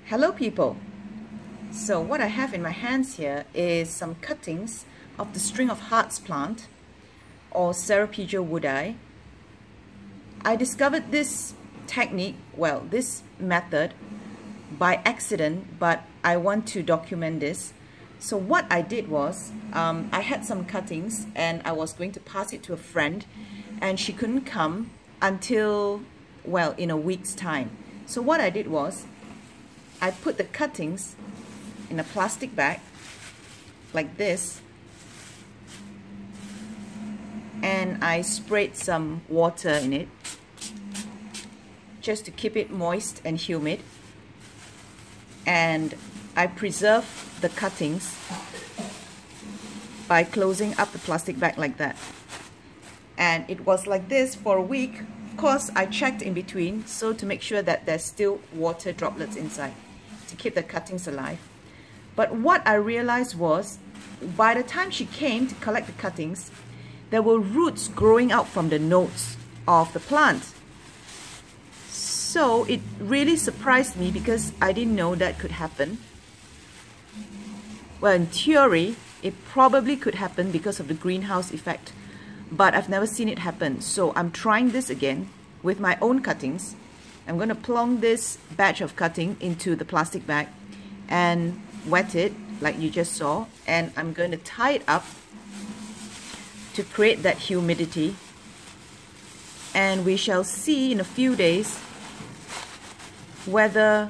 Hello people! So what I have in my hands here is some cuttings of the string of hearts plant or Ceropegia woodii. I discovered this technique, well, this method by accident, but I want to document this. So what I did was, I had some cuttings and I was going to pass it to a friend and she couldn't come until, well, in a week's time. So what I did was, I put the cuttings in a plastic bag like this and I sprayed some water in it just to keep it moist and humid, and I preserved the cuttings by closing up the plastic bag like that. And it was like this for a week. Of course, I checked in between so to make sure that there's still water droplets inside to keep the cuttings alive. But what I realized was, by the time she came to collect the cuttings, there were roots growing out from the nodes of the plant. So it really surprised me because I didn't know that could happen. Well, in theory, it probably could happen because of the greenhouse effect, but I've never seen it happen. So I'm trying this again with my own cuttings. I'm going to plonk this batch of cutting into the plastic bag and wet it like you just saw, and I'm going to tie it up to create that humidity, and we shall see in a few days whether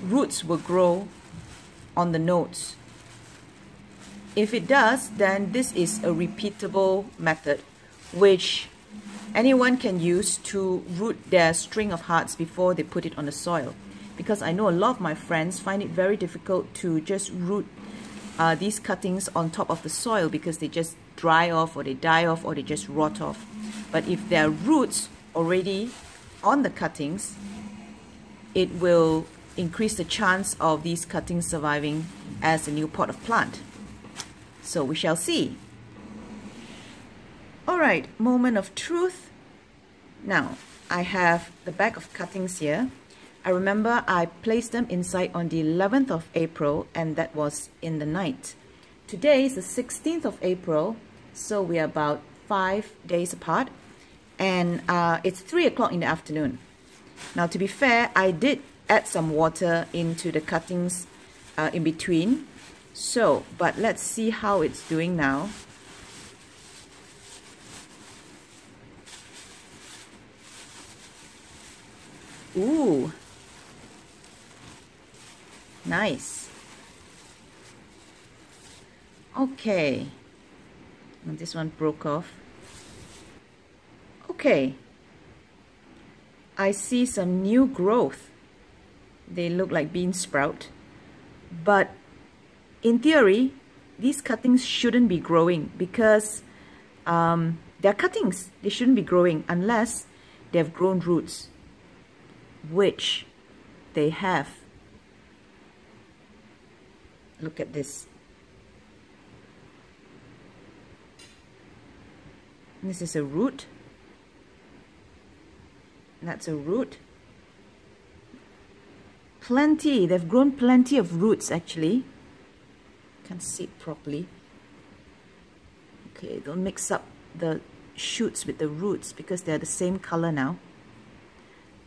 roots will grow on the nodes. If it does, then this is a repeatable method which anyone can use to root their string of hearts before they put it on the soil. Because I know a lot of my friends find it very difficult to just root these cuttings on top of the soil because they just dry off or they die off or they just rot off. But if there are roots already on the cuttings, it will increase the chance of these cuttings surviving as a new pot of plant. So we shall see. Alright, moment of truth. Now, I have the bag of cuttings here. I remember I placed them inside on the 11th of April, and that was in the night. Today is the 16th of April, so we are about 5 days apart, and it's 3 o'clock in the afternoon. Now, to be fair, I did add some water into the cuttings in between. So, but let's see how it's doing now. Ooh, nice. Okay, and this one broke off. Okay, I see some new growth. They look like bean sprout, but in theory, these cuttings shouldn't be growing because they're cuttings. They shouldn't be growing unless they have grown roots, which they have. Look at this. This is a root. That's a root. Plenty. They've grown plenty of roots actually. Can't see it properly. Okay, don't mix up the shoots with the roots because they're the same color now.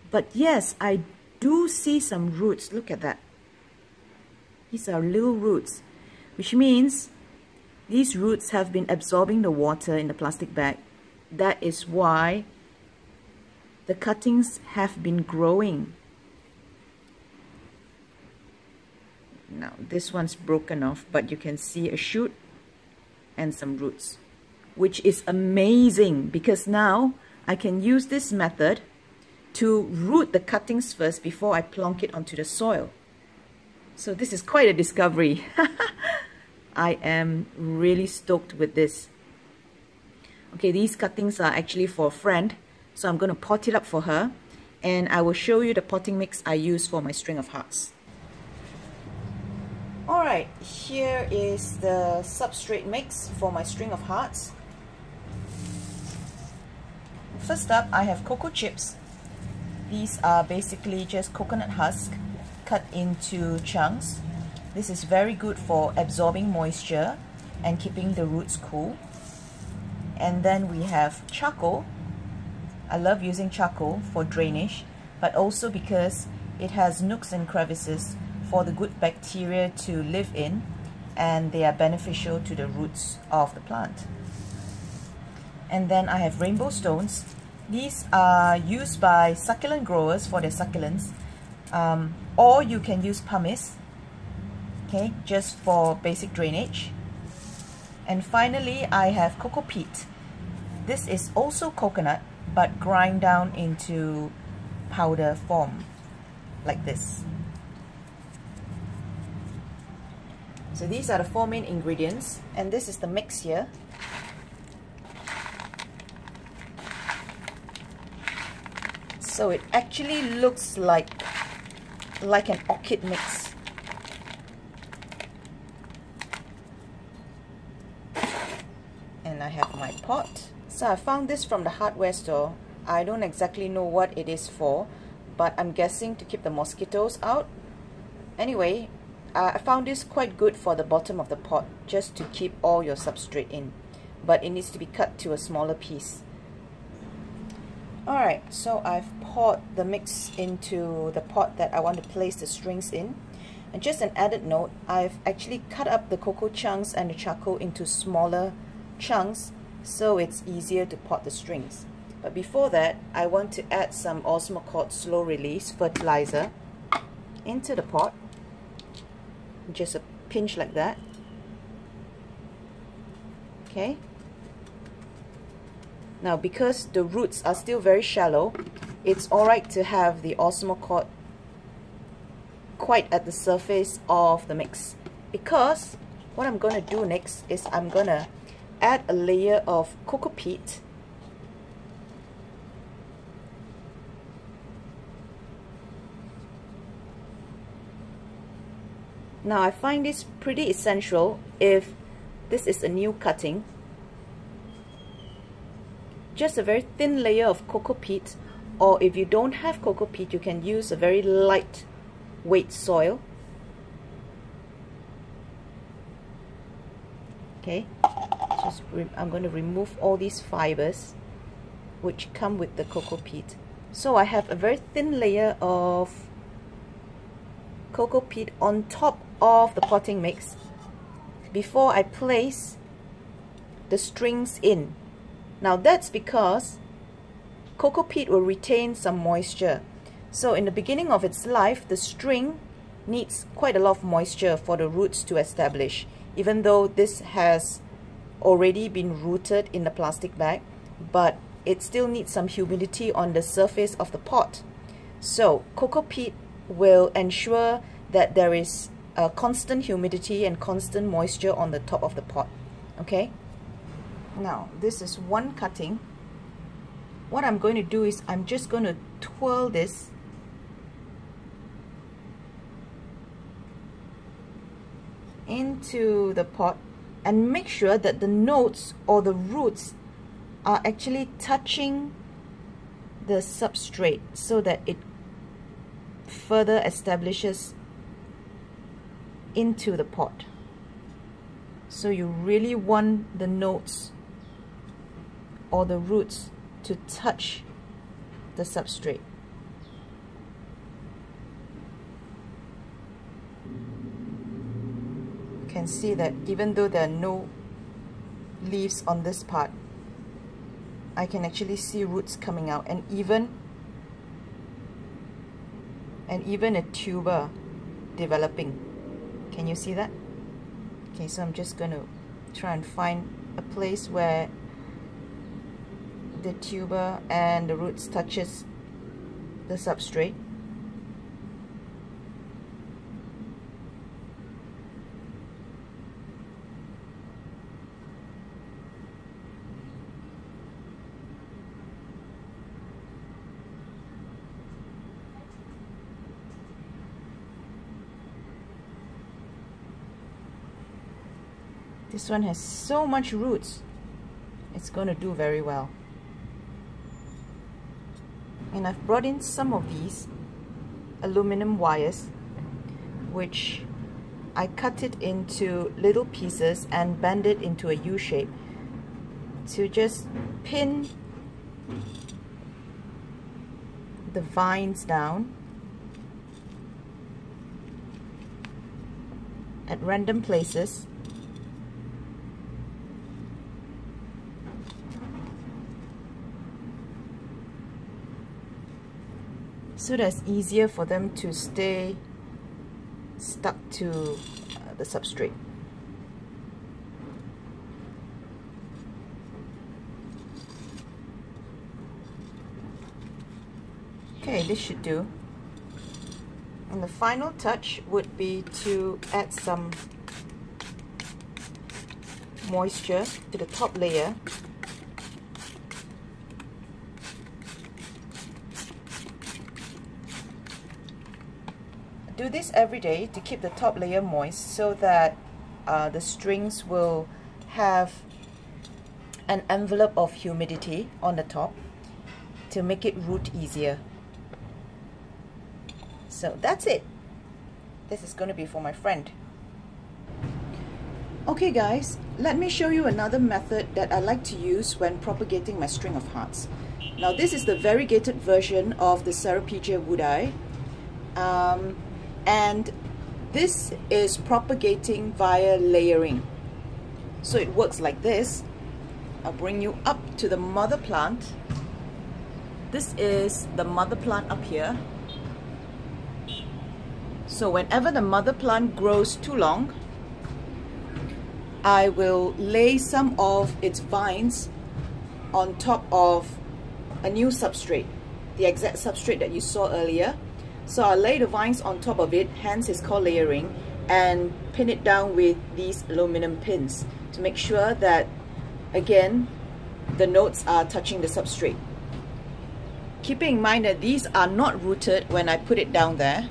But yes, I do see some roots. Look at that. These are little roots, which means these roots have been absorbing the water in the plastic bag. That is why the cuttings have been growing. Now, this one's broken off, but you can see a shoot and some roots, which is amazing because now I can use this method to root the cuttings first before I plonk it onto the soil. So this is quite a discovery. I am really stoked with this. Okay, these cuttings are actually for a friend, so I'm going to pot it up for her, and I will show you the potting mix I use for my string of hearts. Alright, here is the substrate mix for my string of hearts. First up, I have cocoa chips. These are basically just coconut husk cut into chunks. This is very good for absorbing moisture and keeping the roots cool. And then we have charcoal. I love using charcoal for drainage, but also because it has nooks and crevices for the good bacteria to live in, and they are beneficial to the roots of the plant. And then I have rainbow stones. These are used by succulent growers for their succulents, or you can use pumice, okay, just for basic drainage. And finally, I have coco peat. This is also coconut, but grind down into powder form, like this. So these are the 4 main ingredients, and this is the mix here. So it actually looks like an orchid mix. And I have my pot. So I found this from the hardware store. I don't exactly know what it is for, but I'm guessing to keep the mosquitoes out. Anyway, I found this quite good for the bottom of the pot, just to keep all your substrate in. But it needs to be cut to a smaller piece. Alright, so I've poured the mix into the pot that I want to place the strings in. And just an added note, I've actually cut up the cocoa chunks and the charcoal into smaller chunks, so it's easier to pot the strings. But before that, I want to add some Osmocote slow release fertilizer into the pot. Just a pinch like that. Okay. Now, because the roots are still very shallow, it's alright to have the Osmocote quite at the surface of the mix. Because what I'm going to do next is I'm going to add a layer of coco peat. Now, I find this pretty essential if this is a new cutting. Just a very thin layer of coco peat, or if you don't have coco peat, you can use a very light weight soil. Okay, I'm going to remove all these fibers which come with the coco peat. So I have a very thin layer of coco peat on top of the potting mix before I place the strings in. Now that's because coco peat will retain some moisture. So in the beginning of its life, the string needs quite a lot of moisture for the roots to establish, even though this has already been rooted in the plastic bag, but it still needs some humidity on the surface of the pot. So coco peat will ensure that there is a constant humidity and constant moisture on the top of the pot. Okay? Now, this is one cutting. What I'm going to do is I'm just going to twirl this into the pot and make sure that the nodes or the roots are actually touching the substrate so that it further establishes into the pot. So you really want the nodes or the roots to touch the substrate. You can see that even though there are no leaves on this part, I can actually see roots coming out, and even a tuber developing. Can you see that? Okay, so I'm just going to try and find a place where the tuber and the roots touches the substrate. This one has so much roots, it's going to do very well. And I've brought in some of these aluminum wires which I cut it into little pieces and bend it into a U shape to just pin the vines down at random places. So that it's easier for them to stay stuck to the substrate. Okay, this should do. And the final touch would be to add some moisture to the top layer. Do this every day to keep the top layer moist so that the strings will have an envelope of humidity on the top to make it root easier. So that's it. This is going to be for my friend. Okay guys, let me show you another method that I like to use when propagating my string of hearts. Now this is the variegated version of the Ceropegia woodi. And this is propagating via layering. So it works like this. I'll bring you up to the mother plant. This is the mother plant up here. So whenever the mother plant grows too long, I will lay some of its vines on top of a new substrate, the exact substrate that you saw earlier. So I'll lay the vines on top of it, hence it's called layering, and pin it down with these aluminum pins to make sure that, again, the nodes are touching the substrate. Keeping in mind that these are not rooted when I put it down there.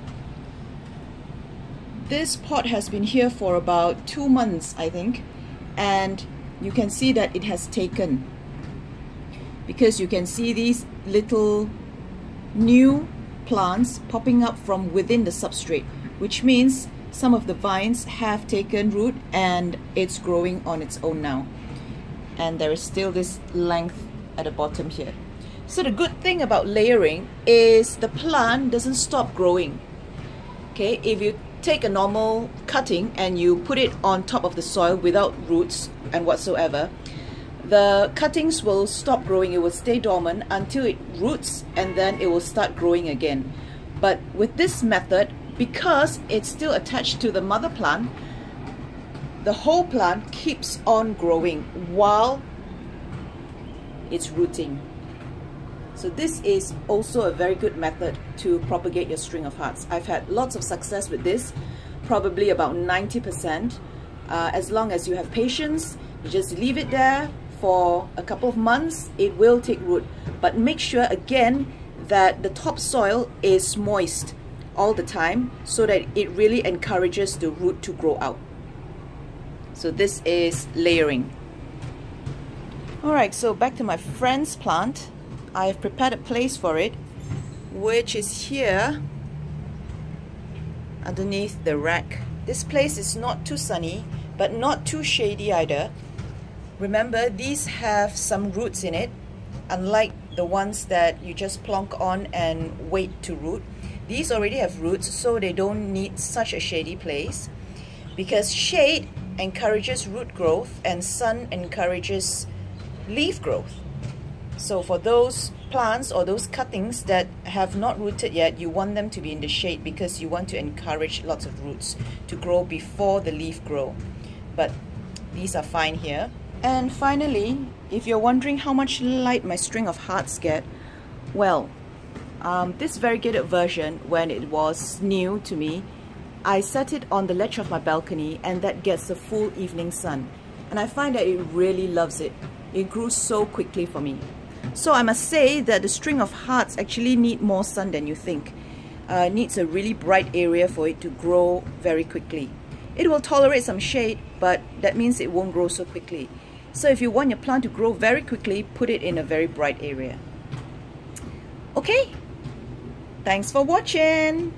This pot has been here for about 2 months, I think, and you can see that it has taken, because you can see these little new plants popping up from within the substrate, which means some of the vines have taken root and it's growing on its own now. And there is still this length at the bottom here. So the good thing about layering is the plant doesn't stop growing. Okay, if you take a normal cutting and you put it on top of the soil without roots and whatsoever, the cuttings will stop growing. It will stay dormant until it roots, and then it will start growing again. But with this method, because it's still attached to the mother plant, the whole plant keeps on growing while it's rooting. So this is also a very good method to propagate your string of hearts. I've had lots of success with this, probably about 90%. As long as you have patience, you just leave it there for a couple of months, it will take root. But make sure again that the topsoil is moist all the time so that it really encourages the root to grow out. So this is layering. Alright, so back to my friend's plant. I have prepared a place for it, which is here underneath the rack. This place is not too sunny, but not too shady either. Remember, these have some roots in it, unlike the ones that you just plonk on and wait to root. These already have roots, so they don't need such a shady place, because shade encourages root growth and sun encourages leaf growth. So for those plants or those cuttings that have not rooted yet, you want them to be in the shade because you want to encourage lots of roots to grow before the leaf grow. But these are fine here. And finally, if you're wondering how much light my string of hearts get, well, this variegated version, when it was new to me, I set it on the ledge of my balcony, and that gets the full evening sun. And I find that it really loves it. It grew so quickly for me. So I must say that the string of hearts actually need more sun than you think. It needs a really bright area for it to grow very quickly. It will tolerate some shade, but that means it won't grow so quickly. So if you want your plant to grow very quickly, put it in a very bright area. Okay, thanks for watching.